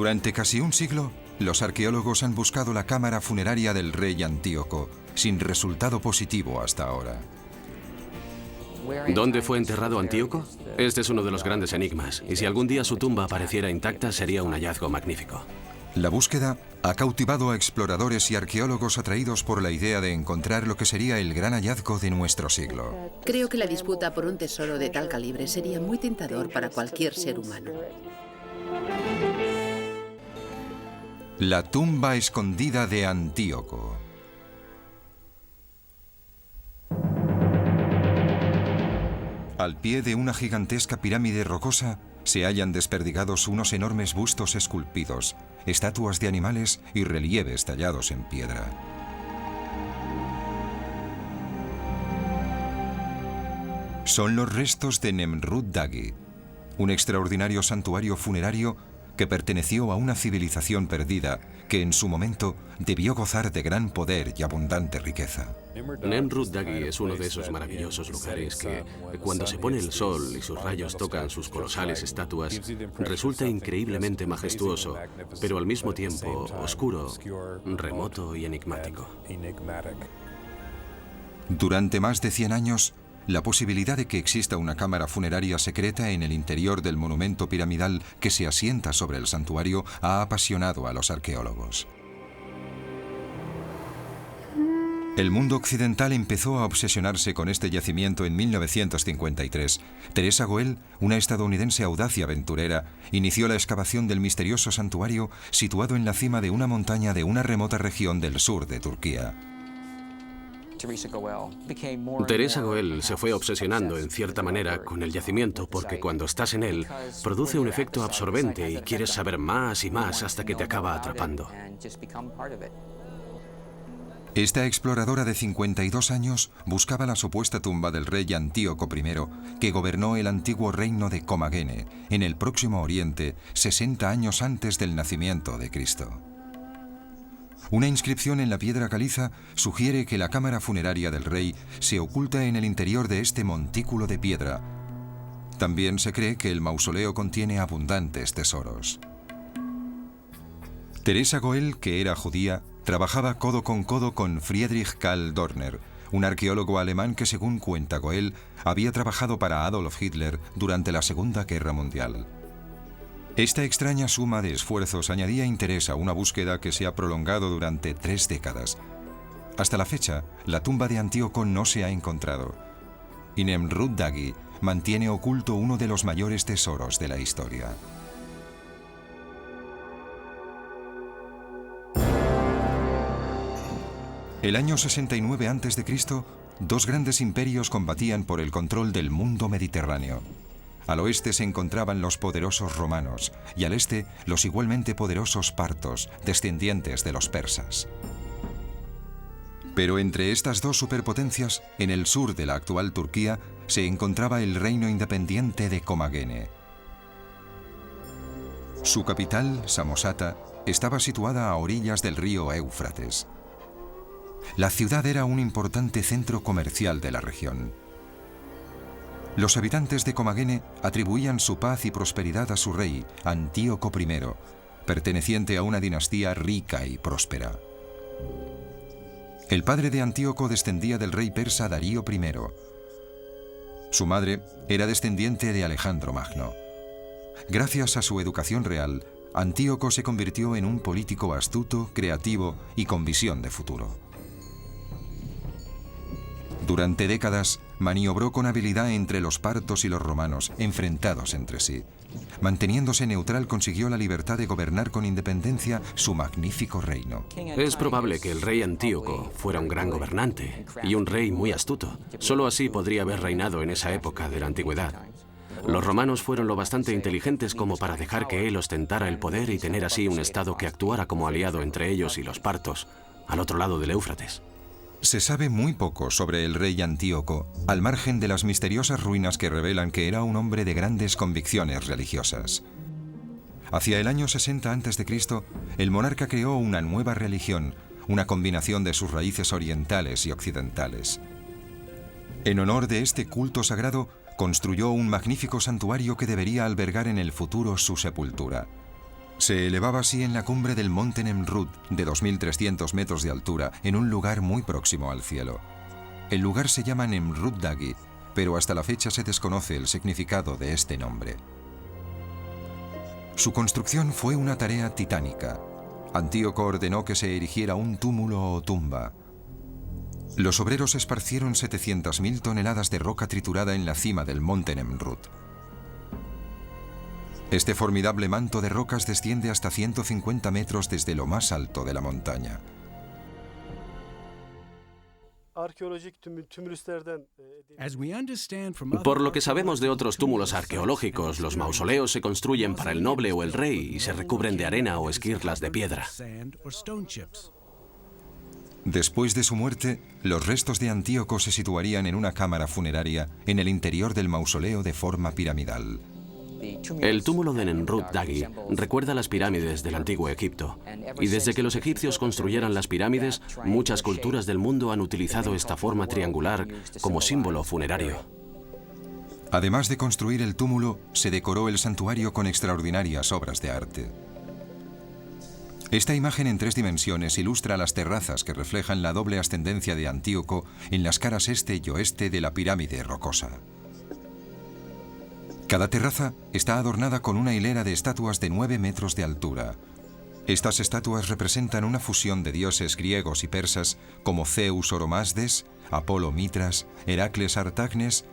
Durante casi un siglo, los arqueólogos han buscado la cámara funeraria del rey Antíoco, sin resultado positivo hasta ahora. ¿Dónde fue enterrado Antíoco? Este es uno de los grandes enigmas, y si algún día su tumba apareciera intacta, sería un hallazgo magnífico. La búsqueda ha cautivado a exploradores y arqueólogos atraídos por la idea de encontrar lo que sería el gran hallazgo de nuestro siglo. Creo que la disputa por un tesoro de tal calibre sería muy tentador para cualquier ser humano. La tumba escondida de Antíoco. Al pie de una gigantesca pirámide rocosa se hallan desperdigados unos enormes bustos esculpidos, estatuas de animales y relieves tallados en piedra. Son los restos de Nemrut Dagi, un extraordinario santuario funerario que perteneció a una civilización perdida que en su momento debió gozar de gran poder y abundante riqueza. Nemrut Dagi es uno de esos maravillosos lugares que, cuando se pone el sol y sus rayos tocan sus colosales estatuas, resulta increíblemente majestuoso, pero al mismo tiempo oscuro, remoto y enigmático. Durante más de 100 años, la posibilidad de que exista una cámara funeraria secreta en el interior del monumento piramidal que se asienta sobre el santuario ha apasionado a los arqueólogos. El mundo occidental empezó a obsesionarse con este yacimiento en 1953. Teresa Goel, una estadounidense audaz y aventurera, inició la excavación del misterioso santuario situado en la cima de una montaña de una remota región del sur de Turquía. Teresa Goel se fue obsesionando en cierta manera con el yacimiento porque cuando estás en él produce un efecto absorbente y quieres saber más y más hasta que te acaba atrapando. Esta exploradora de 52 años buscaba la supuesta tumba del rey Antíoco I, que gobernó el antiguo reino de Comagene, en el Próximo Oriente, 60 años antes del nacimiento de Cristo. Una inscripción en la piedra caliza sugiere que la cámara funeraria del rey se oculta en el interior de este montículo de piedra. También se cree que el mausoleo contiene abundantes tesoros. Teresa Goel, que era judía, trabajaba codo con Friedrich Karl Dorner, un arqueólogo alemán que, según cuenta Goel, había trabajado para Adolf Hitler durante la Segunda Guerra Mundial. Esta extraña suma de esfuerzos añadía interés a una búsqueda que se ha prolongado durante 3 décadas. Hasta la fecha, la tumba de Antíoco no se ha encontrado. Y Nemrut Dagi mantiene oculto uno de los mayores tesoros de la historia. El año 69 a.C., 2 grandes imperios combatían por el control del mundo mediterráneo. Al oeste se encontraban los poderosos romanos y al este los igualmente poderosos partos, descendientes de los persas. Pero entre estas dos superpotencias, en el sur de la actual Turquía, se encontraba el reino independiente de Comagene. Su capital, Samosata, estaba situada a orillas del río Éufrates. La ciudad era un importante centro comercial de la región. Los habitantes de Comagene atribuían su paz y prosperidad a su rey, Antíoco I, perteneciente a una dinastía rica y próspera. El padre de Antíoco descendía del rey persa Darío I. Su madre era descendiente de Alejandro Magno. Gracias a su educación real, Antíoco se convirtió en un político astuto, creativo y con visión de futuro. Durante décadas, maniobró con habilidad entre los partos y los romanos, enfrentados entre sí. Manteniéndose neutral, consiguió la libertad de gobernar con independencia su magnífico reino. Es probable que el rey Antíoco fuera un gran gobernante y un rey muy astuto. Solo así podría haber reinado en esa época de la antigüedad. Los romanos fueron lo bastante inteligentes como para dejar que él ostentara el poder y tener así un estado que actuara como aliado entre ellos y los partos, al otro lado del Éufrates. Se sabe muy poco sobre el rey Antíoco, al margen de las misteriosas ruinas que revelan que era un hombre de grandes convicciones religiosas. Hacia el año 60 a.C., el monarca creó una nueva religión, una combinación de sus raíces orientales y occidentales. En honor de este culto sagrado, construyó un magnífico santuario que debería albergar en el futuro su sepultura. Se elevaba así en la cumbre del monte Nemrut, de 2.300 metros de altura, en un lugar muy próximo al cielo. El lugar se llama Nemrut Dagi, pero hasta la fecha se desconoce el significado de este nombre. Su construcción fue una tarea titánica. Antíoco ordenó que se erigiera un túmulo o tumba. Los obreros esparcieron 700.000 toneladas de roca triturada en la cima del monte Nemrut. Este formidable manto de rocas desciende hasta 150 metros desde lo más alto de la montaña. Por lo que sabemos de otros túmulos arqueológicos, los mausoleos se construyen para el noble o el rey y se recubren de arena o esquirlas de piedra. Después de su muerte, los restos de Antíoco se situarían en una cámara funeraria en el interior del mausoleo de forma piramidal. El túmulo de Nemrut Dagi recuerda las pirámides del antiguo Egipto. Y desde que los egipcios construyeran las pirámides, muchas culturas del mundo han utilizado esta forma triangular como símbolo funerario. Además de construir el túmulo, se decoró el santuario con extraordinarias obras de arte. Esta imagen en 3 dimensiones ilustra las terrazas que reflejan la doble ascendencia de Antíoco en las caras este y oeste de la pirámide rocosa. Cada terraza está adornada con una hilera de estatuas de 9 metros de altura. Estas estatuas representan una fusión de dioses griegos y persas como Zeus Oromasdes, Apolo Mitras, Heracles Artagnes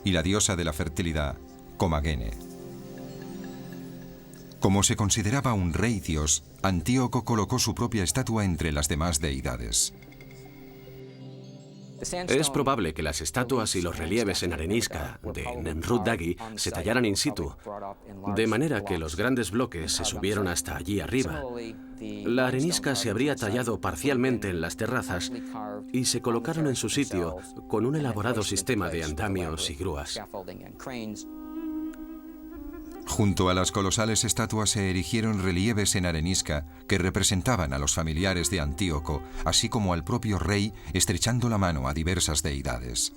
y la diosa de la fertilidad, Comagene. Como se consideraba un rey dios, Antíoco colocó su propia estatua entre las demás deidades. Es probable que las estatuas y los relieves en arenisca de Nemrut Dagi se tallaran in situ, de manera que los grandes bloques se subieron hasta allí arriba. La arenisca se habría tallado parcialmente en las terrazas y se colocaron en su sitio con un elaborado sistema de andamios y grúas. Junto a las colosales estatuas se erigieron relieves en arenisca que representaban a los familiares de Antíoco, así como al propio rey estrechando la mano a diversas deidades.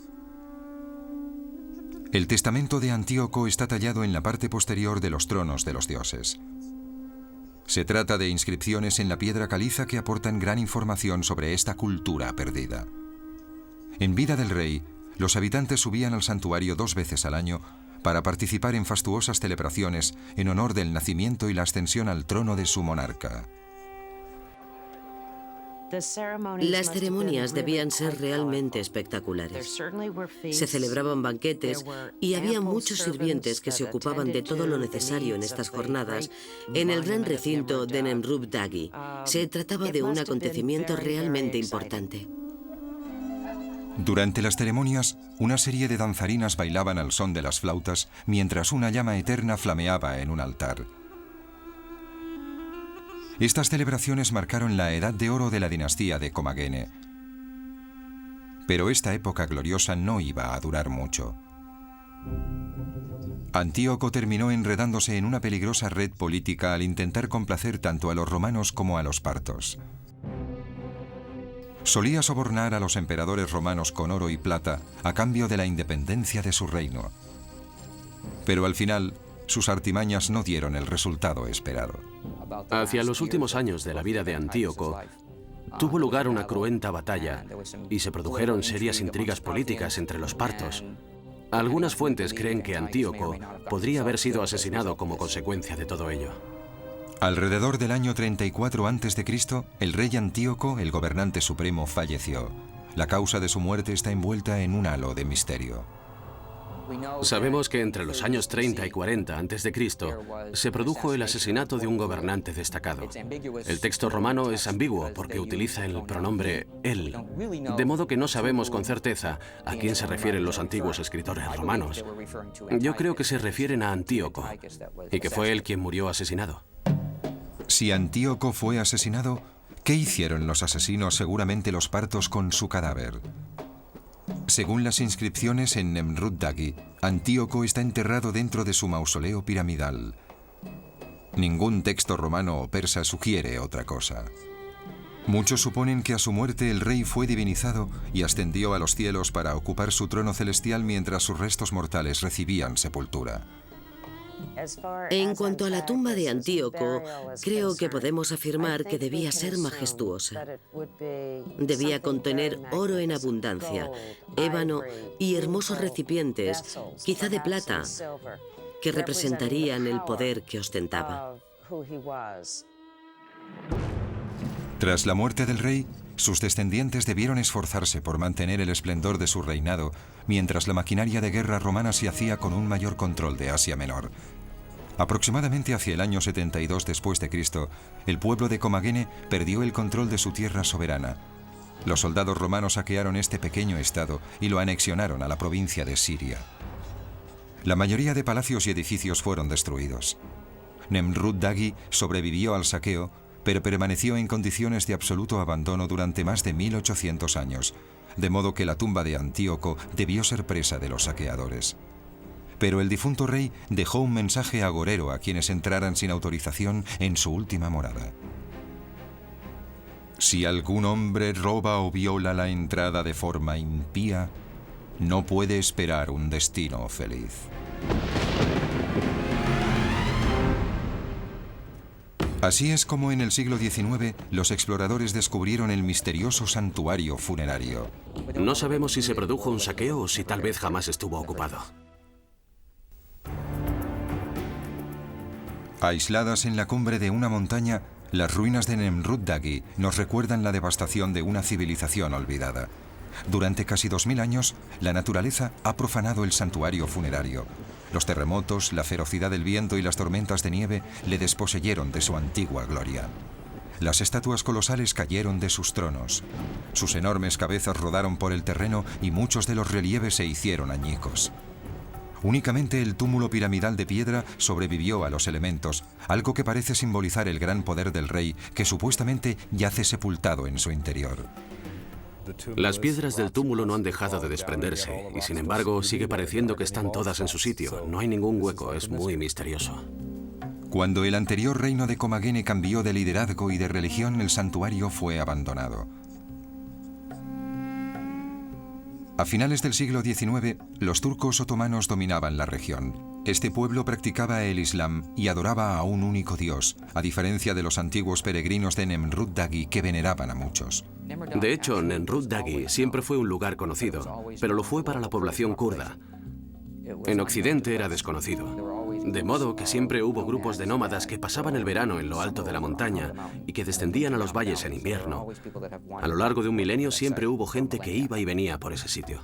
El testamento de Antíoco está tallado en la parte posterior de los tronos de los dioses. Se trata de inscripciones en la piedra caliza que aportan gran información sobre esta cultura perdida. En vida del rey, los habitantes subían al santuario 2 veces al año para participar en fastuosas celebraciones en honor del nacimiento y la ascensión al trono de su monarca. Las ceremonias debían ser realmente espectaculares. Se celebraban banquetes y había muchos sirvientes que se ocupaban de todo lo necesario en estas jornadas en el gran recinto de Nemrut Dagi. Se trataba de un acontecimiento realmente importante. Durante las ceremonias, una serie de danzarinas bailaban al son de las flautas mientras una llama eterna flameaba en un altar. Estas celebraciones marcaron la edad de oro de la dinastía de Comagene. Pero esta época gloriosa no iba a durar mucho. Antíoco terminó enredándose en una peligrosa red política al intentar complacer tanto a los romanos como a los partos. Solía sobornar a los emperadores romanos con oro y plata a cambio de la independencia de su reino. Pero al final, sus artimañas no dieron el resultado esperado. Hacia los últimos años de la vida de Antíoco, tuvo lugar una cruenta batalla y se produjeron serias intrigas políticas entre los partos. Algunas fuentes creen que Antíoco podría haber sido asesinado como consecuencia de todo ello. Alrededor del año 34 a.C., el rey Antíoco, el gobernante supremo, falleció. La causa de su muerte está envuelta en un halo de misterio. Sabemos que entre los años 30 y 40 a.C. se produjo el asesinato de un gobernante destacado. El texto romano es ambiguo porque utiliza el pronombre él, de modo que no sabemos con certeza a quién se refieren los antiguos escritores romanos. Yo creo que se refieren a Antíoco y que fue él quien murió asesinado. Si Antíoco fue asesinado, ¿qué hicieron los asesinos, seguramente los partos, con su cadáver? Según las inscripciones en Nemrut Dagi, Antíoco está enterrado dentro de su mausoleo piramidal. Ningún texto romano o persa sugiere otra cosa. Muchos suponen que a su muerte el rey fue divinizado y ascendió a los cielos para ocupar su trono celestial mientras sus restos mortales recibían sepultura. En cuanto a la tumba de Antíoco, creo que podemos afirmar que debía ser majestuosa. Debía contener oro en abundancia, ébano y hermosos recipientes, quizá de plata, que representarían el poder que ostentaba. Tras la muerte del rey, sus descendientes debieron esforzarse por mantener el esplendor de su reinado, mientras la maquinaria de guerra romana se hacía con un mayor control de Asia Menor. Aproximadamente hacia el año 72 después de Cristo, el pueblo de Comagene perdió el control de su tierra soberana. Los soldados romanos saquearon este pequeño estado y lo anexionaron a la provincia de Siria. La mayoría de palacios y edificios fueron destruidos. Nemrut-Dagi sobrevivió al saqueo, pero permaneció en condiciones de absoluto abandono durante más de 1800 años, de modo que la tumba de Antíoco debió ser presa de los saqueadores. Pero el difunto rey dejó un mensaje agorero a quienes entraran sin autorización en su última morada. Si algún hombre roba o viola la entrada de forma impía, no puede esperar un destino feliz. Así es como en el siglo XIX los exploradores descubrieron el misterioso santuario funerario. No sabemos si se produjo un saqueo o si tal vez jamás estuvo ocupado. Aisladas en la cumbre de una montaña, las ruinas de Nemrut-Dagi nos recuerdan la devastación de una civilización olvidada. Durante casi 2000 años, la naturaleza ha profanado el santuario funerario. Los terremotos, la ferocidad del viento y las tormentas de nieve le desposeyeron de su antigua gloria. Las estatuas colosales cayeron de sus tronos. Sus enormes cabezas rodaron por el terreno y muchos de los relieves se hicieron añicos. Únicamente el túmulo piramidal de piedra sobrevivió a los elementos, algo que parece simbolizar el gran poder del rey, que supuestamente yace sepultado en su interior. Las piedras del túmulo no han dejado de desprenderse, y sin embargo sigue pareciendo que están todas en su sitio. No hay ningún hueco, es muy misterioso. Cuando el anterior reino de Comagene cambió de liderazgo y de religión, el santuario fue abandonado. A finales del siglo XIX, los turcos otomanos dominaban la región. Este pueblo practicaba el Islam y adoraba a un único dios, a diferencia de los antiguos peregrinos de Nemrut-Dagi que veneraban a muchos. De hecho, Nemrut-Dagi siempre fue un lugar conocido, pero lo fue para la población kurda. En Occidente era desconocido. De modo que siempre hubo grupos de nómadas que pasaban el verano en lo alto de la montaña y que descendían a los valles en invierno. A lo largo de un milenio siempre hubo gente que iba y venía por ese sitio.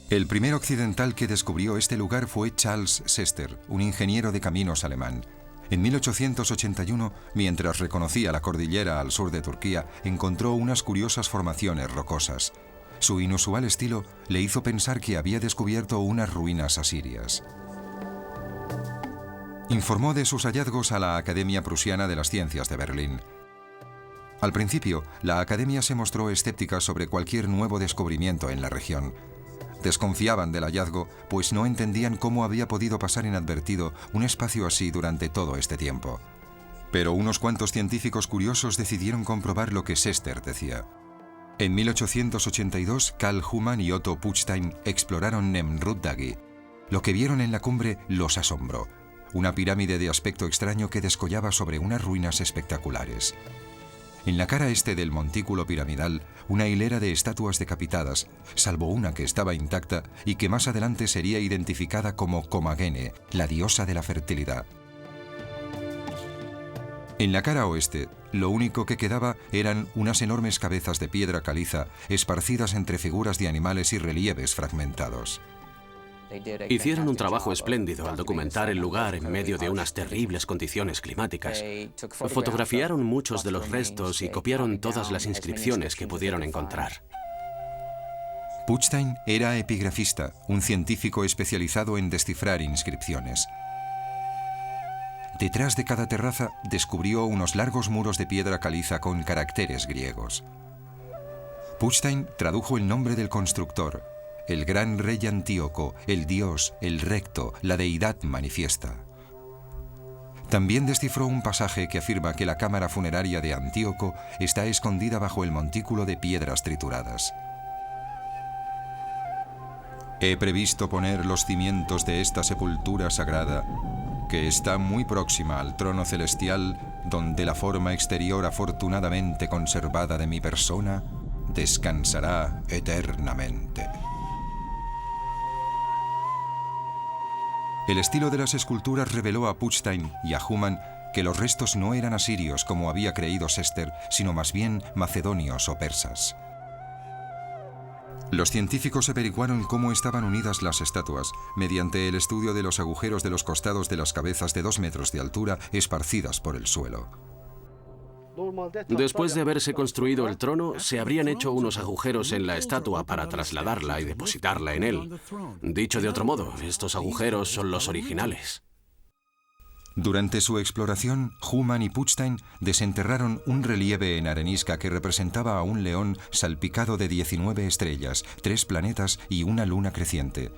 El primer occidental que descubrió este lugar fue Charles Sester, un ingeniero de caminos alemán. En 1881, mientras reconocía la cordillera al sur de Turquía, encontró unas curiosas formaciones rocosas. Su inusual estilo le hizo pensar que había descubierto unas ruinas asirias. Informó de sus hallazgos a la Academia Prusiana de las Ciencias de Berlín. Al principio, la Academia se mostró escéptica sobre cualquier nuevo descubrimiento en la región. Desconfiaban del hallazgo, pues no entendían cómo había podido pasar inadvertido un espacio así durante todo este tiempo. Pero unos cuantos científicos curiosos decidieron comprobar lo que Sester decía. En 1882, Karl Humann y Otto Puchstein exploraron Nemrut-Dagi. Lo que vieron en la cumbre los asombró. Una pirámide de aspecto extraño que descollaba sobre unas ruinas espectaculares. En la cara este del montículo piramidal, una hilera de estatuas decapitadas, salvo una que estaba intacta y que más adelante sería identificada como Comagene, la diosa de la fertilidad. En la cara oeste, lo único que quedaba eran unas enormes cabezas de piedra caliza esparcidas entre figuras de animales y relieves fragmentados. Hicieron un trabajo espléndido al documentar el lugar en medio de unas terribles condiciones climáticas. Fotografiaron muchos de los restos y copiaron todas las inscripciones que pudieron encontrar. Puchstein era epigrafista, un científico especializado en descifrar inscripciones. Detrás de cada terraza descubrió unos largos muros de piedra caliza con caracteres griegos. Puchstein tradujo el nombre del constructor, el gran rey Antíoco, el dios, el recto, la deidad manifiesta. También descifró un pasaje que afirma que la cámara funeraria de Antíoco está escondida bajo el montículo de piedras trituradas. He previsto poner los cimientos de esta sepultura sagrada que está muy próxima al trono celestial, donde la forma exterior afortunadamente conservada de mi persona descansará eternamente. El estilo de las esculturas reveló a Putstein y a Humann que los restos no eran asirios como había creído Sester, sino más bien macedonios o persas. Los científicos averiguaron cómo estaban unidas las estatuas mediante el estudio de los agujeros de los costados de las cabezas de 2 metros de altura esparcidas por el suelo. Después de haberse construido el trono, se habrían hecho unos agujeros en la estatua para trasladarla y depositarla en él. Dicho de otro modo, estos agujeros son los originales. Durante su exploración, Humann y Putstein desenterraron un relieve en arenisca que representaba a un león salpicado de 19 estrellas, 3 planetas y una luna creciente.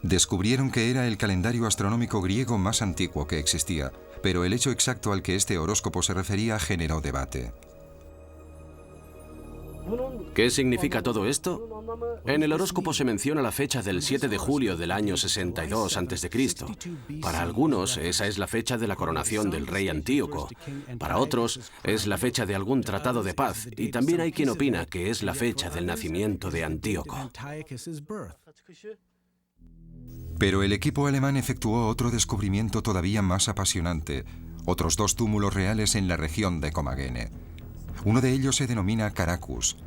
Descubrieron que era el calendario astronómico griego más antiguo que existía, pero el hecho exacto al que este horóscopo se refería generó debate. ¿Qué significa todo esto? En el horóscopo se menciona la fecha del 7 de julio del año 62 a.C. Para algunos, esa es la fecha de la coronación del rey Antíoco. Para otros, es la fecha de algún tratado de paz. Y también hay quien opina que es la fecha del nacimiento de Antíoco. Pero el equipo alemán efectuó otro descubrimiento todavía más apasionante, otros 2 túmulos reales en la región de Comagene. Uno de ellos se denomina Caracus.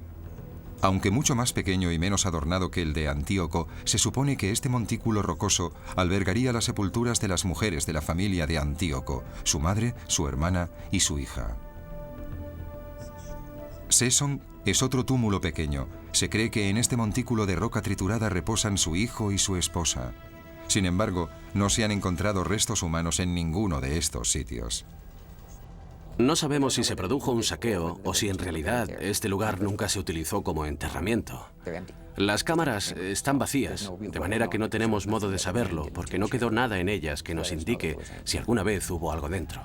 Aunque mucho más pequeño y menos adornado que el de Antíoco, se supone que este montículo rocoso albergaría las sepulturas de las mujeres de la familia de Antíoco, su madre, su hermana y su hija. Seson es otro túmulo pequeño. Se cree que en este montículo de roca triturada reposan su hijo y su esposa. Sin embargo, no se han encontrado restos humanos en ninguno de estos sitios. No sabemos si se produjo un saqueo o si en realidad este lugar nunca se utilizó como enterramiento. Las cámaras están vacías, de manera que no tenemos modo de saberlo, porque no quedó nada en ellas que nos indique si alguna vez hubo algo dentro.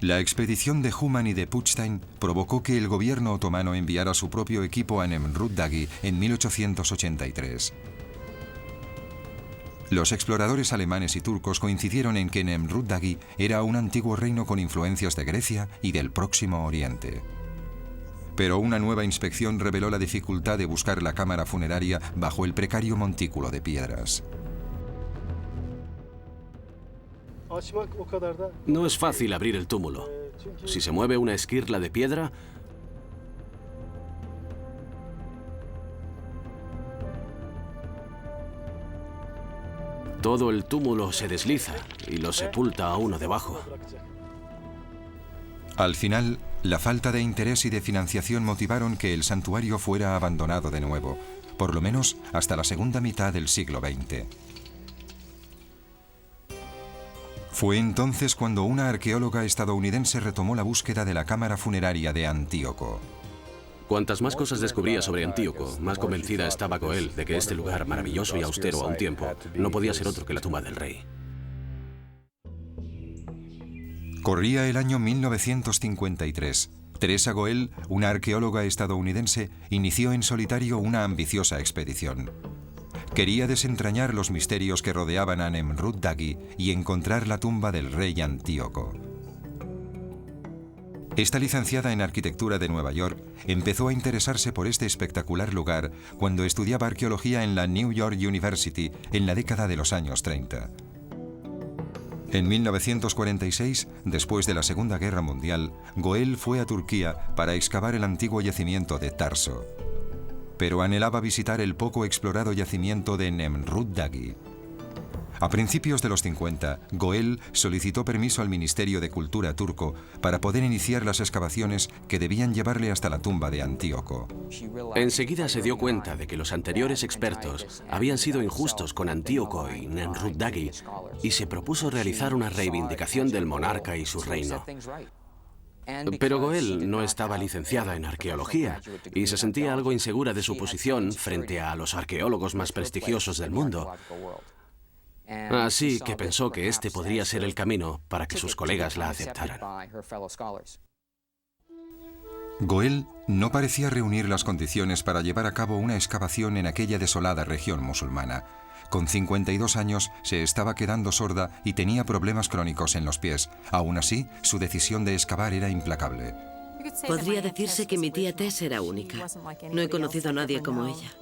La expedición de Humann y de Putstein provocó que el gobierno otomano enviara su propio equipo a Nemrut Dagi en 1883. Los exploradores alemanes y turcos coincidieron en que Nemrut Dagi era un antiguo reino con influencias de Grecia y del Próximo Oriente. Pero una nueva inspección reveló la dificultad de buscar la cámara funeraria bajo el precario montículo de piedras. No es fácil abrir el túmulo. Si se mueve una esquirla de piedra, todo el túmulo se desliza y lo sepulta a uno debajo. Al final, la falta de interés y de financiación motivaron que el santuario fuera abandonado de nuevo, por lo menos hasta la segunda mitad del siglo XX. Fue entonces cuando una arqueóloga estadounidense retomó la búsqueda de la cámara funeraria de Antíoco. Cuantas más cosas descubría sobre Antíoco, más convencida estaba Goel de que este lugar maravilloso y austero a un tiempo no podía ser otro que la tumba del rey. Corría el año 1953. Teresa Goel, una arqueóloga estadounidense, inició en solitario una ambiciosa expedición. Quería desentrañar los misterios que rodeaban a Nemrut Dagi y encontrar la tumba del rey Antíoco. Esta licenciada en arquitectura de Nueva York empezó a interesarse por este espectacular lugar cuando estudiaba arqueología en la New York University en la década de los años 30. En 1946, después de la Segunda Guerra Mundial, Goel fue a Turquía para excavar el antiguo yacimiento de Tarso. Pero anhelaba visitar el poco explorado yacimiento de Nemrut Dagi. A principios de los 50, Goel solicitó permiso al Ministerio de Cultura turco para poder iniciar las excavaciones que debían llevarle hasta la tumba de Antíoco. Enseguida se dio cuenta de que los anteriores expertos habían sido injustos con Antíoco y Nemrut Dagi y se propuso realizar una reivindicación del monarca y su reino. Pero Goel no estaba licenciada en arqueología y se sentía algo insegura de su posición frente a los arqueólogos más prestigiosos del mundo. Así que pensó que este podría ser el camino para que sus colegas la aceptaran. Goel no parecía reunir las condiciones para llevar a cabo una excavación en aquella desolada región musulmana. Con 52 años se estaba quedando sorda y tenía problemas crónicos en los pies. Aún así, su decisión de excavar era implacable. Podría decirse que mi tía Tess era única. No he conocido a nadie como ella.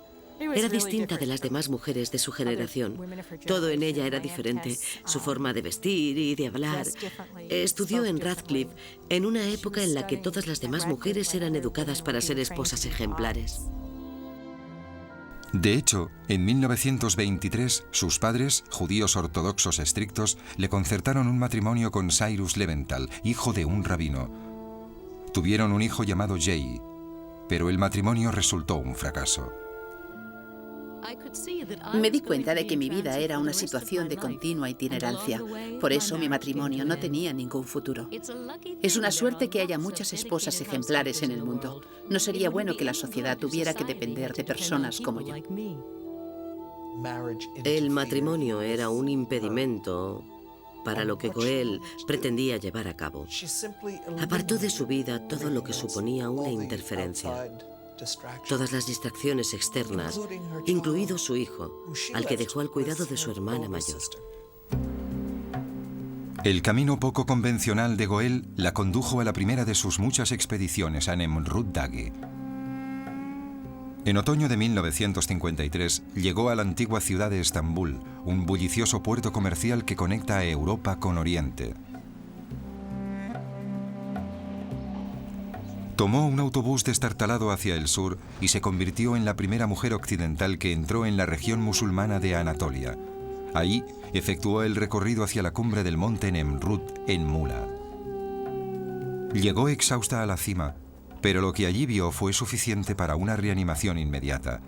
Era distinta de las demás mujeres de su generación. Todo en ella era diferente, su forma de vestir y de hablar. Estudió en Radcliffe en una época en la que todas las demás mujeres eran educadas para ser esposas ejemplares. De hecho, en 1923, sus padres, judíos ortodoxos estrictos, le concertaron un matrimonio con Cyrus Leventhal, hijo de un rabino. Tuvieron un hijo llamado Jay, pero el matrimonio resultó un fracaso. Me di cuenta de que mi vida era una situación de continua itinerancia. Por eso mi matrimonio no tenía ningún futuro. Es una suerte que haya muchas esposas ejemplares en el mundo. No sería bueno que la sociedad tuviera que depender de personas como yo. El matrimonio era un impedimento para lo que Goel pretendía llevar a cabo. Apartó de su vida todo lo que suponía una interferencia. Todas las distracciones externas, incluido su hijo, al que dejó al cuidado de su hermana mayor. El camino poco convencional de Goel la condujo a la primera de sus muchas expediciones a Nemrut Dagi. En otoño de 1953 llegó a la antigua ciudad de Estambul, un bullicioso puerto comercial que conecta a Europa con Oriente. Tomó un autobús destartalado hacia el sur y se convirtió en la primera mujer occidental que entró en la región musulmana de Anatolia. Ahí efectuó el recorrido hacia la cumbre del monte Nemrut en mula. Llegó exhausta a la cima, pero lo que allí vio fue suficiente para una reanimación inmediata.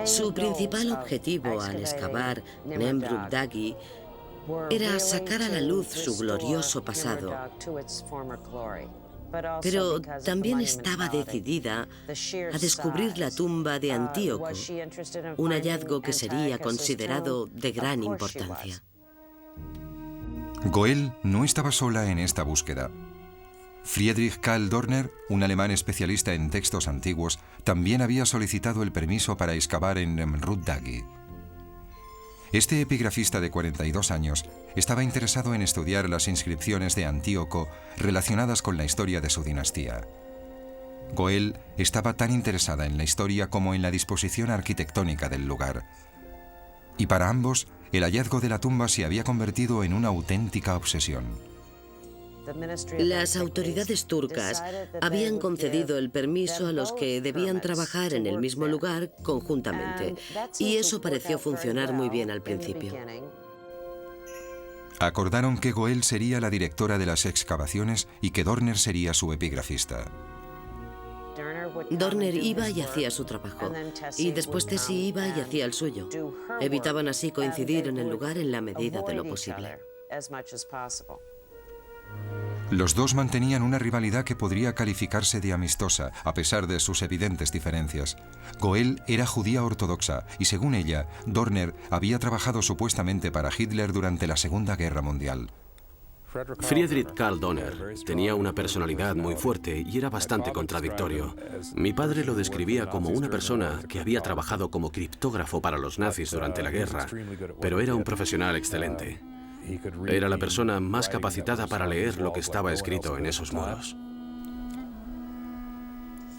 Su principal objetivo al excavar Nemrut Dagi era sacar a la luz su glorioso pasado, pero también estaba decidida a descubrir la tumba de Antíoco, un hallazgo que sería considerado de gran importancia. Goel no estaba sola en esta búsqueda. Friedrich Karl Dorner, un alemán especialista en textos antiguos, también había solicitado el permiso para excavar en Nemrut Dagi. Este epigrafista de 42 años estaba interesado en estudiar las inscripciones de Antíoco relacionadas con la historia de su dinastía. Goel estaba tan interesada en la historia como en la disposición arquitectónica del lugar. Y para ambos, el hallazgo de la tumba se había convertido en una auténtica obsesión. Las autoridades turcas habían concedido el permiso a los que debían trabajar en el mismo lugar conjuntamente, y eso pareció funcionar muy bien al principio. Acordaron que Goel sería la directora de las excavaciones y que Dorner sería su epigrafista. Dorner iba y hacía su trabajo, y después Tessie iba y hacía el suyo. Evitaban así coincidir en el lugar en la medida de lo posible. Los dos mantenían una rivalidad que podría calificarse de amistosa, a pesar de sus evidentes diferencias. Goel era judía ortodoxa y, según ella, Dorner había trabajado supuestamente para Hitler durante la Segunda Guerra Mundial. Friedrich Karl Dorner tenía una personalidad muy fuerte y era bastante contradictorio. Mi padre lo describía como una persona que había trabajado como criptógrafo para los nazis durante la guerra, pero era un profesional excelente. Era la persona más capacitada para leer lo que estaba escrito en esos muros.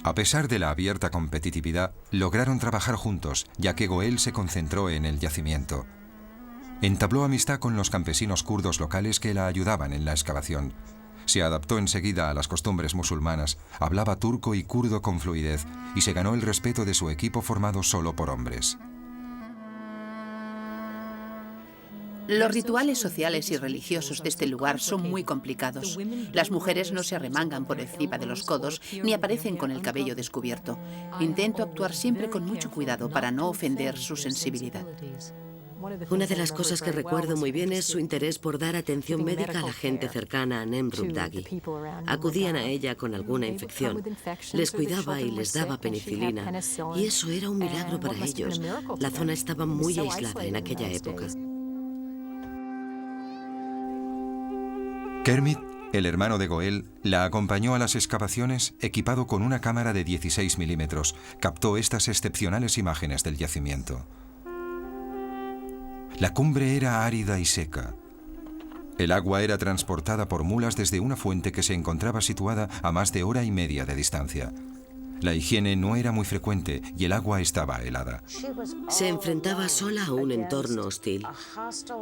A pesar de la abierta competitividad, lograron trabajar juntos, ya que Goel se concentró en el yacimiento. Entabló amistad con los campesinos kurdos locales que la ayudaban en la excavación. Se adaptó enseguida a las costumbres musulmanas, hablaba turco y kurdo con fluidez y se ganó el respeto de su equipo formado solo por hombres. Los rituales sociales y religiosos de este lugar son muy complicados. Las mujeres no se arremangan por encima de los codos ni aparecen con el cabello descubierto. Intento actuar siempre con mucho cuidado para no ofender su sensibilidad. Una de las cosas que recuerdo muy bien es su interés por dar atención médica a la gente cercana a Nemrut Dagi. Acudían a ella con alguna infección, les cuidaba y les daba penicilina, y eso era un milagro para ellos. La zona estaba muy aislada en aquella época. Kermit, el hermano de Goel, la acompañó a las excavaciones equipado con una cámara de 16 milímetros. Captó estas excepcionales imágenes del yacimiento. La cumbre era árida y seca. El agua era transportada por mulas desde una fuente que se encontraba situada a más de hora y media de distancia. La higiene no era muy frecuente y el agua estaba helada. Se enfrentaba sola a un entorno hostil.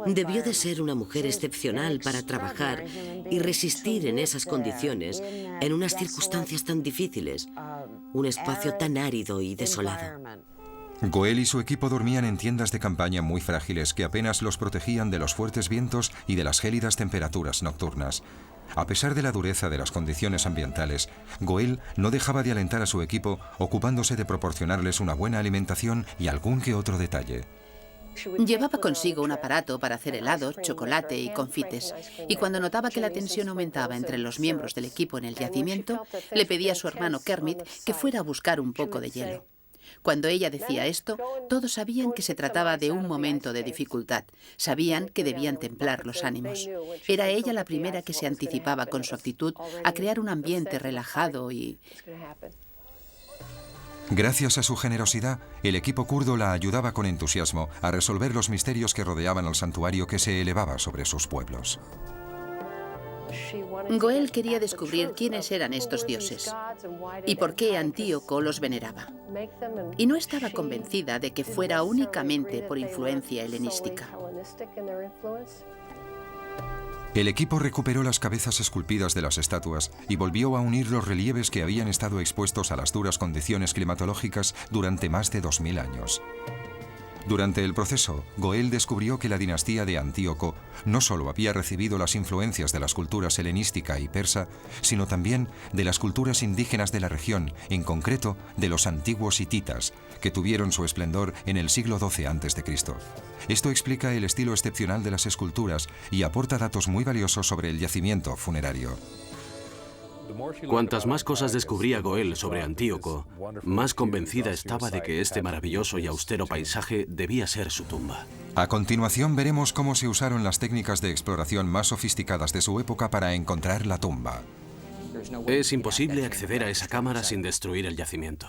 Debió de ser una mujer excepcional para trabajar y resistir en esas condiciones, en unas circunstancias tan difíciles, un espacio tan árido y desolado. Goel y su equipo dormían en tiendas de campaña muy frágiles que apenas los protegían de los fuertes vientos y de las gélidas temperaturas nocturnas. A pesar de la dureza de las condiciones ambientales, Goel no dejaba de alentar a su equipo, ocupándose de proporcionarles una buena alimentación y algún que otro detalle. Llevaba consigo un aparato para hacer helados, chocolate y confites, y cuando notaba que la tensión aumentaba entre los miembros del equipo en el yacimiento, le pedía a su hermano Kermit que fuera a buscar un poco de hielo. Cuando ella decía esto, todos sabían que se trataba de un momento de dificultad. Sabían que debían templar los ánimos. Era ella la primera que se anticipaba con su actitud a crear un ambiente relajado y... Gracias a su generosidad, el equipo kurdo la ayudaba con entusiasmo a resolver los misterios que rodeaban al santuario que se elevaba sobre sus pueblos. Goel quería descubrir quiénes eran estos dioses y por qué Antíoco los veneraba. Y no estaba convencida de que fuera únicamente por influencia helenística. El equipo recuperó las cabezas esculpidas de las estatuas y volvió a unir los relieves que habían estado expuestos a las duras condiciones climatológicas durante más de 2000 años. Durante el proceso, Goel descubrió que la dinastía de Antíoco no solo había recibido las influencias de las culturas helenística y persa, sino también de las culturas indígenas de la región, en concreto de los antiguos hititas, que tuvieron su esplendor en el siglo XII a.C. Esto explica el estilo excepcional de las esculturas y aporta datos muy valiosos sobre el yacimiento funerario. Cuantas más cosas descubría Goel sobre Antíoco, más convencida estaba de que este maravilloso y austero paisaje debía ser su tumba. A continuación veremos cómo se usaron las técnicas de exploración más sofisticadas de su época para encontrar la tumba. Es imposible acceder a esa cámara sin destruir el yacimiento.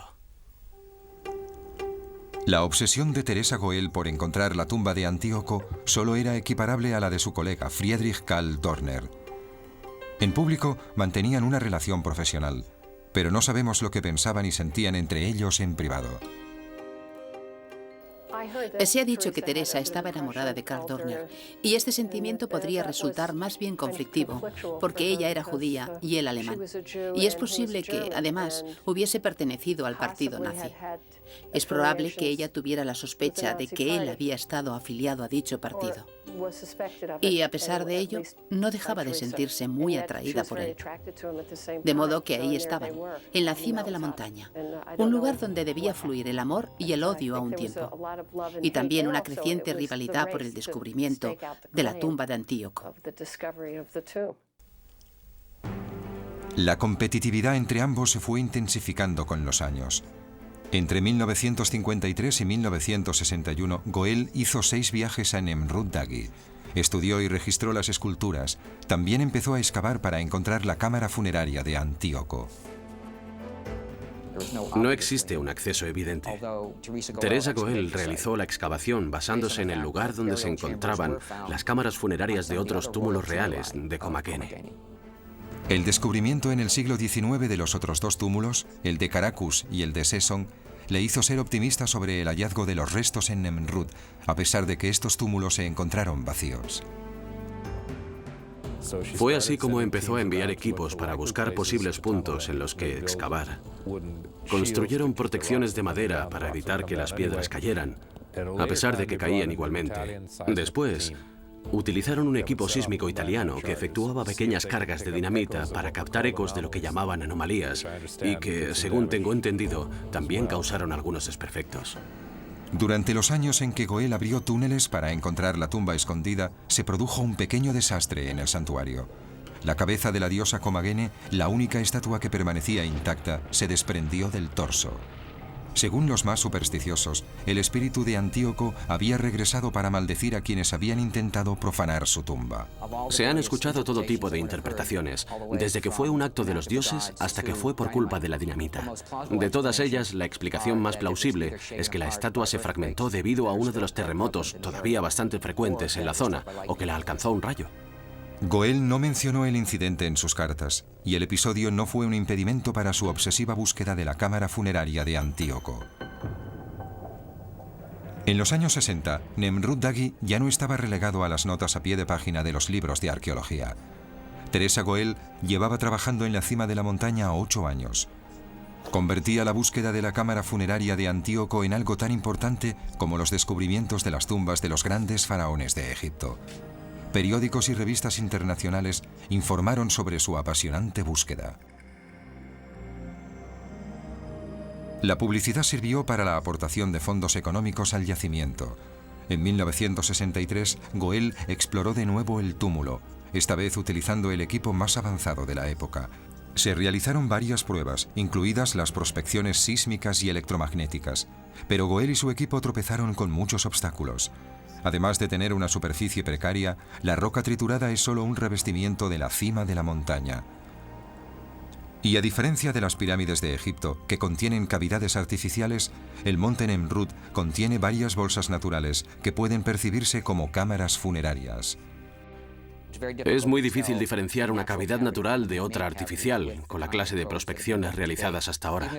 La obsesión de Teresa Goel por encontrar la tumba de Antíoco solo era equiparable a la de su colega Friedrich Karl Dorner. En público mantenían una relación profesional, pero no sabemos lo que pensaban y sentían entre ellos en privado. Se ha dicho que Teresa estaba enamorada de Karl Dorner, y este sentimiento podría resultar más bien conflictivo, porque ella era judía y él alemán. Y es posible que, además, hubiese pertenecido al partido nazi. Es probable que ella tuviera la sospecha de que él había estado afiliado a dicho partido. Y a pesar de ello, no dejaba de sentirse muy atraída por él. De modo que ahí estaban, en la cima de la montaña, un lugar donde debía fluir el amor y el odio a un tiempo, y también una creciente rivalidad por el descubrimiento de la tumba de Antíoco. La competitividad entre ambos se fue intensificando con los años. Entre 1953 y 1961, Goel hizo 6 viajes a Nemrut Dagi. Estudió y registró las esculturas. También empezó a excavar para encontrar la cámara funeraria de Antíoco. No existe un acceso evidente. Teresa Goel realizó la excavación basándose en el lugar donde se encontraban las cámaras funerarias de otros túmulos reales de Comagene. El descubrimiento en el siglo XIX de los otros 2 túmulos, el de Caracus y el de Sesson, le hizo ser optimista sobre el hallazgo de los restos en Nemrut, a pesar de que estos túmulos se encontraron vacíos. Fue así como empezó a enviar equipos para buscar posibles puntos en los que excavar. Construyeron protecciones de madera para evitar que las piedras cayeran, a pesar de que caían igualmente. Después, utilizaron un equipo sísmico italiano que efectuaba pequeñas cargas de dinamita para captar ecos de lo que llamaban anomalías y que, según tengo entendido, también causaron algunos desperfectos. Durante los años en que Goel abrió túneles para encontrar la tumba escondida, se produjo un pequeño desastre en el santuario. La cabeza de la diosa Comagene, la única estatua que permanecía intacta, se desprendió del torso. Según los más supersticiosos, el espíritu de Antíoco había regresado para maldecir a quienes habían intentado profanar su tumba. Se han escuchado todo tipo de interpretaciones, desde que fue un acto de los dioses hasta que fue por culpa de la dinamita. De todas ellas, la explicación más plausible es que la estatua se fragmentó debido a uno de los terremotos todavía bastante frecuentes en la zona, o que la alcanzó un rayo. Goel no mencionó el incidente en sus cartas, y el episodio no fue un impedimento para su obsesiva búsqueda de la cámara funeraria de Antíoco. En los años 60, Nemrut Dagi ya no estaba relegado a las notas a pie de página de los libros de arqueología. Teresa Goel llevaba trabajando en la cima de la montaña 8 años. Convertía la búsqueda de la cámara funeraria de Antíoco en algo tan importante como los descubrimientos de las tumbas de los grandes faraones de Egipto. Periódicos y revistas internacionales informaron sobre su apasionante búsqueda. La publicidad sirvió para la aportación de fondos económicos al yacimiento. En 1963, Goel exploró de nuevo el túmulo, esta vez utilizando el equipo más avanzado de la época. Se realizaron varias pruebas, incluidas las prospecciones sísmicas y electromagnéticas, pero Goel y su equipo tropezaron con muchos obstáculos. Además de tener una superficie precaria, la roca triturada es solo un revestimiento de la cima de la montaña. Y a diferencia de las pirámides de Egipto, que contienen cavidades artificiales, el monte Nemrut contiene varias bolsas naturales que pueden percibirse como cámaras funerarias. Es muy difícil diferenciar una cavidad natural de otra artificial, con la clase de prospecciones realizadas hasta ahora.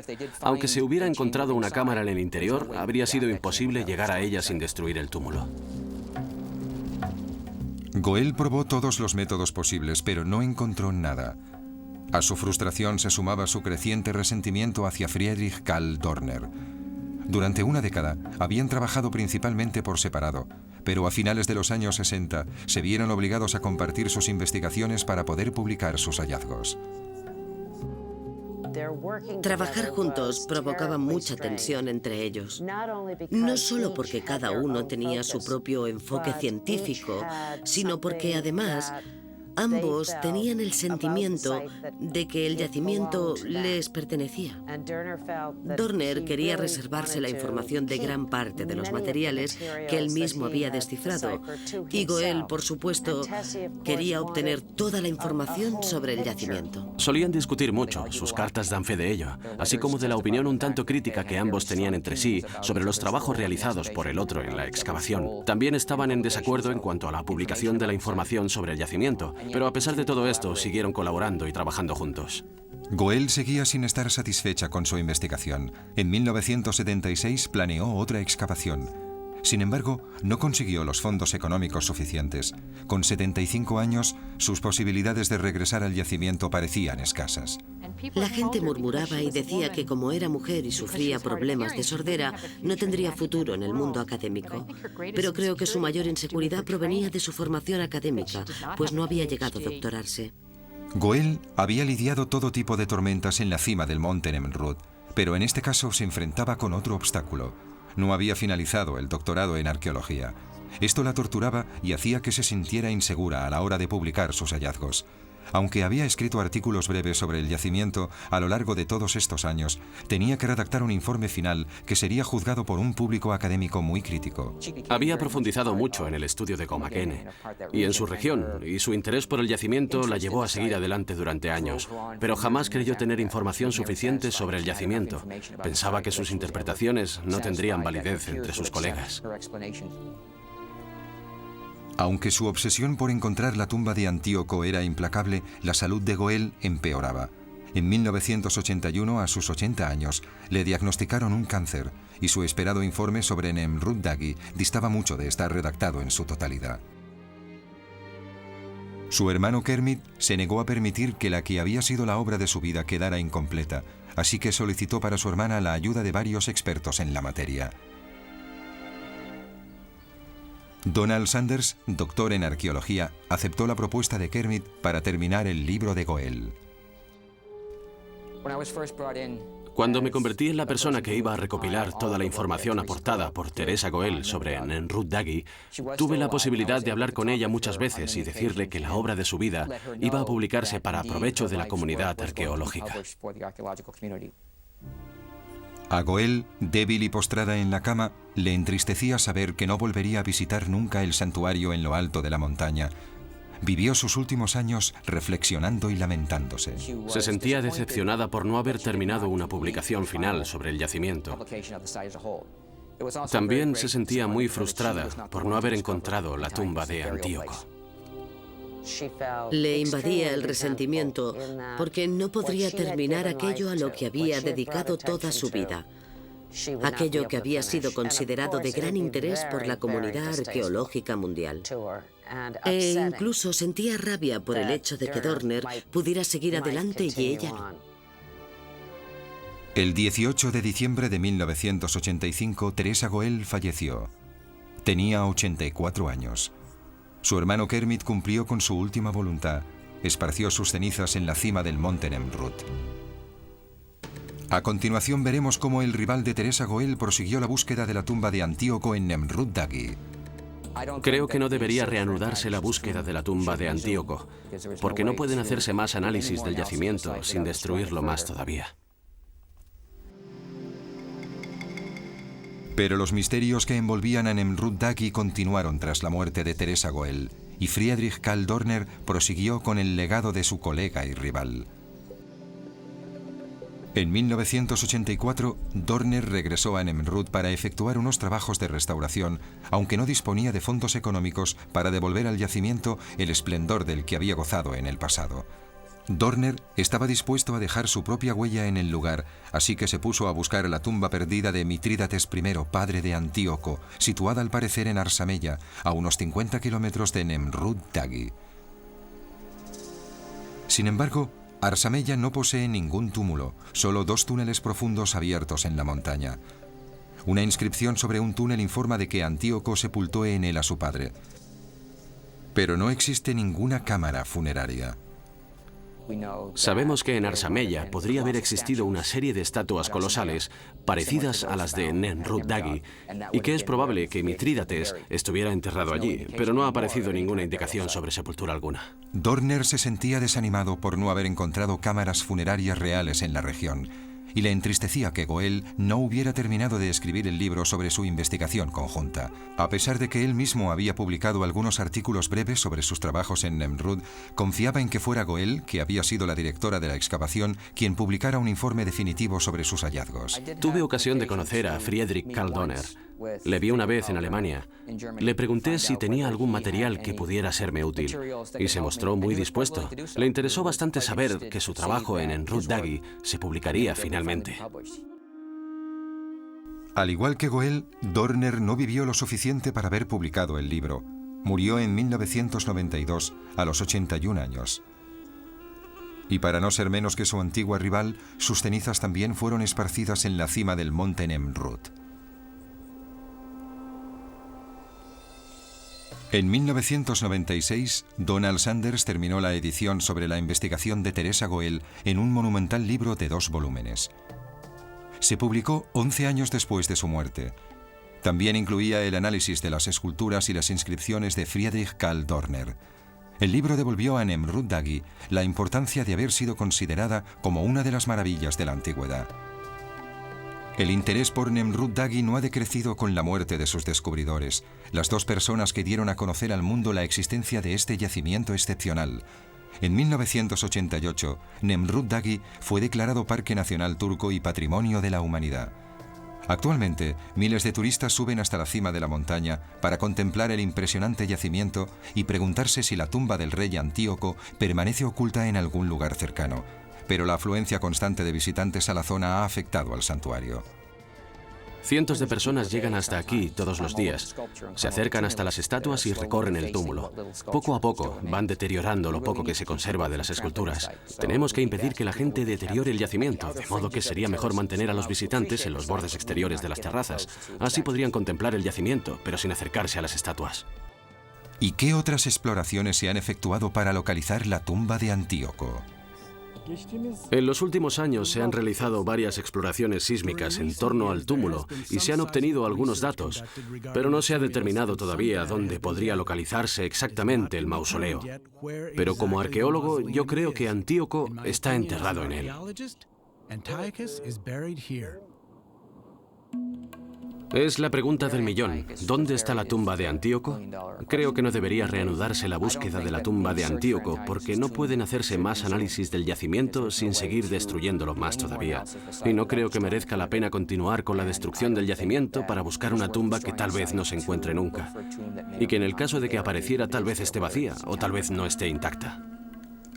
Aunque se hubiera encontrado una cámara en el interior, habría sido imposible llegar a ella sin destruir el túmulo. Goel probó todos los métodos posibles, pero no encontró nada. A su frustración se sumaba su creciente resentimiento hacia Friedrich Karl Dorner. Durante una década habían trabajado principalmente por separado, pero a finales de los años 60 se vieron obligados a compartir sus investigaciones para poder publicar sus hallazgos. Trabajar juntos provocaba mucha tensión entre ellos, no solo porque cada uno tenía su propio enfoque científico, sino porque además ambos tenían el sentimiento de que el yacimiento les pertenecía. Dorner quería reservarse la información de gran parte de los materiales que él mismo había descifrado, y Goel, por supuesto, quería obtener toda la información sobre el yacimiento. Solían discutir mucho, sus cartas dan fe de ello, así como de la opinión un tanto crítica que ambos tenían entre sí sobre los trabajos realizados por el otro en la excavación. También estaban en desacuerdo en cuanto a la publicación de la información sobre el yacimiento, pero a pesar de todo esto, siguieron colaborando y trabajando juntos. Goel seguía sin estar satisfecha con su investigación. En 1976 planeó otra excavación. Sin embargo, no consiguió los fondos económicos suficientes. Con 75 años, sus posibilidades de regresar al yacimiento parecían escasas. La gente murmuraba y decía que como era mujer y sufría problemas de sordera, no tendría futuro en el mundo académico. Pero creo que su mayor inseguridad provenía de su formación académica, pues no había llegado a doctorarse. Goel había lidiado todo tipo de tormentas en la cima del monte Nemrut, pero en este caso se enfrentaba con otro obstáculo. No había finalizado el doctorado en arqueología. Esto la torturaba y hacía que se sintiera insegura a la hora de publicar sus hallazgos. Aunque había escrito artículos breves sobre el yacimiento a lo largo de todos estos años, tenía que redactar un informe final que sería juzgado por un público académico muy crítico. Había profundizado mucho en el estudio de Comakene y en su región, y su interés por el yacimiento la llevó a seguir adelante durante años, pero jamás creyó tener información suficiente sobre el yacimiento. Pensaba que sus interpretaciones no tendrían validez entre sus colegas. Aunque su obsesión por encontrar la tumba de Antíoco era implacable, la salud de Goel empeoraba. En 1981, a sus 80 años, le diagnosticaron un cáncer y su esperado informe sobre Nemrut Dagi distaba mucho de estar redactado en su totalidad. Su hermano Kermit se negó a permitir que la que había sido la obra de su vida quedara incompleta, así que solicitó para su hermana la ayuda de varios expertos en la materia. Donald Sanders, doctor en arqueología, aceptó la propuesta de Kermit para terminar el libro de Goel. Cuando me convertí en la persona que iba a recopilar toda la información aportada por Teresa Goel sobre Nemrut Dagi, tuve la posibilidad de hablar con ella muchas veces y decirle que la obra de su vida iba a publicarse para provecho de la comunidad arqueológica. A Goel, débil y postrada en la cama, le entristecía saber que no volvería a visitar nunca el santuario en lo alto de la montaña. Vivió sus últimos años reflexionando y lamentándose. Se sentía decepcionada por no haber terminado una publicación final sobre el yacimiento. También se sentía muy frustrada por no haber encontrado la tumba de Antíoco. Le invadía el resentimiento porque no podría terminar aquello a lo que había dedicado toda su vida. Aquello que había sido considerado de gran interés por la comunidad arqueológica mundial. E incluso sentía rabia por el hecho de que Dorner pudiera seguir adelante y ella no. El 18 de diciembre de 1985, Teresa Goel falleció. Tenía 84 años. Su hermano Kermit cumplió con su última voluntad. Esparció sus cenizas en la cima del monte Nemrut. A continuación veremos cómo el rival de Teresa Goel prosiguió la búsqueda de la tumba de Antíoco en Nemrut Dagi. Creo que no debería reanudarse la búsqueda de la tumba de Antíoco, porque no pueden hacerse más análisis del yacimiento sin destruirlo más todavía. Pero los misterios que envolvían a Nemrut Dagi continuaron tras la muerte de Teresa Goel, y Friedrich Karl Dorner prosiguió con el legado de su colega y rival. En 1984, Dorner regresó a Nemrut para efectuar unos trabajos de restauración, aunque no disponía de fondos económicos para devolver al yacimiento el esplendor del que había gozado en el pasado. Dorner estaba dispuesto a dejar su propia huella en el lugar, así que se puso a buscar la tumba perdida de Mitrídates I, padre de Antíoco, situada al parecer en Arsamella, a unos 50 kilómetros de Nemrut Dagi. Sin embargo, Arsamella no posee ningún túmulo, solo 2 túneles profundos abiertos en la montaña. Una inscripción sobre un túnel informa de que Antíoco sepultó en él a su padre. Pero no existe ninguna cámara funeraria. Sabemos que en Arsamella podría haber existido una serie de estatuas colosales parecidas a las de Nemrut Dagi, y que es probable que Mitrídates estuviera enterrado allí, pero no ha aparecido ninguna indicación sobre sepultura alguna. Dorner se sentía desanimado por no haber encontrado cámaras funerarias reales en la región, y le entristecía que Goel no hubiera terminado de escribir el libro sobre su investigación conjunta. A pesar de que él mismo había publicado algunos artículos breves sobre sus trabajos en Nemrut, confiaba en que fuera Goel, que había sido la directora de la excavación, quien publicara un informe definitivo sobre sus hallazgos. Tuve ocasión de conocer a Friedrich Karl Dorner. Le vi una vez en Alemania. Le pregunté si tenía algún material que pudiera serme útil, y se mostró muy dispuesto. Le interesó bastante saber que su trabajo en Nemrut Dagi se publicaría finalmente. Al igual que Goel, Dorner no vivió lo suficiente para haber publicado el libro. Murió en 1992, a los 81 años. Y para no ser menos que su antigua rival, sus cenizas también fueron esparcidas en la cima del monte Nemrut. En 1996, Donald Sanders terminó la edición sobre la investigación de Teresa Goel en un monumental libro de 2 volúmenes. Se publicó 11 años después de su muerte. También incluía el análisis de las esculturas y las inscripciones de Friedrich Karl Dorner. El libro devolvió a Nemrut Dagi la importancia de haber sido considerada como una de las maravillas de la antigüedad. El interés por Nemrut Dagi no ha decrecido con la muerte de sus descubridores, las 2 personas que dieron a conocer al mundo la existencia de este yacimiento excepcional. En 1988, Nemrut Dagi fue declarado Parque Nacional Turco y Patrimonio de la Humanidad. Actualmente, miles de turistas suben hasta la cima de la montaña para contemplar el impresionante yacimiento y preguntarse si la tumba del rey Antíoco permanece oculta en algún lugar cercano. Pero la afluencia constante de visitantes a la zona ha afectado al santuario. Cientos de personas llegan hasta aquí todos los días. Se acercan hasta las estatuas y recorren el túmulo. Poco a poco van deteriorando lo poco que se conserva de las esculturas. Tenemos que impedir que la gente deteriore el yacimiento, de modo que sería mejor mantener a los visitantes en los bordes exteriores de las terrazas. Así podrían contemplar el yacimiento, pero sin acercarse a las estatuas. ¿Y qué otras exploraciones se han efectuado para localizar la tumba de Antíoco? En los últimos años se han realizado varias exploraciones sísmicas en torno al túmulo y se han obtenido algunos datos, pero no se ha determinado todavía dónde podría localizarse exactamente el mausoleo. Pero como arqueólogo, yo creo que Antíoco está enterrado en él. Es la pregunta del millón. ¿Dónde está la tumba de Antíoco? Creo que no debería reanudarse la búsqueda de la tumba de Antíoco porque no pueden hacerse más análisis del yacimiento sin seguir destruyéndolo más todavía. Y no creo que merezca la pena continuar con la destrucción del yacimiento para buscar una tumba que tal vez no se encuentre nunca. Y que en el caso de que apareciera tal vez esté vacía o tal vez no esté intacta.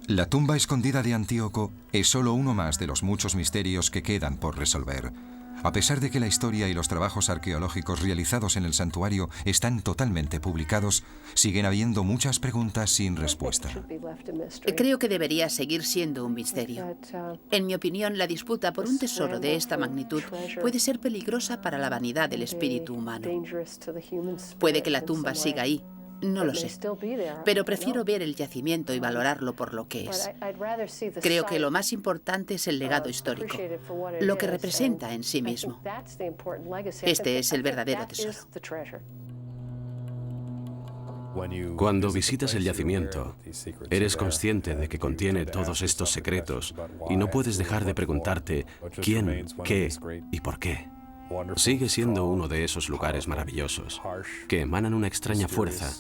La tumba escondida de Antíoco es solo uno más de los muchos misterios que quedan por resolver. A pesar de que la historia y los trabajos arqueológicos realizados en el santuario están totalmente publicados, siguen habiendo muchas preguntas sin respuesta. Creo que debería seguir siendo un misterio. En mi opinión, la disputa por un tesoro de esta magnitud puede ser peligrosa para la vanidad del espíritu humano. Puede que la tumba siga ahí. No lo sé, pero prefiero ver el yacimiento y valorarlo por lo que es. Creo que lo más importante es el legado histórico, lo que representa en sí mismo. Este es el verdadero tesoro. Cuando visitas el yacimiento, eres consciente de que contiene todos estos secretos y no puedes dejar de preguntarte quién, qué y por qué. Sigue siendo uno de esos lugares maravillosos que emanan una extraña fuerza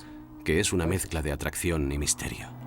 que es una mezcla de atracción y misterio.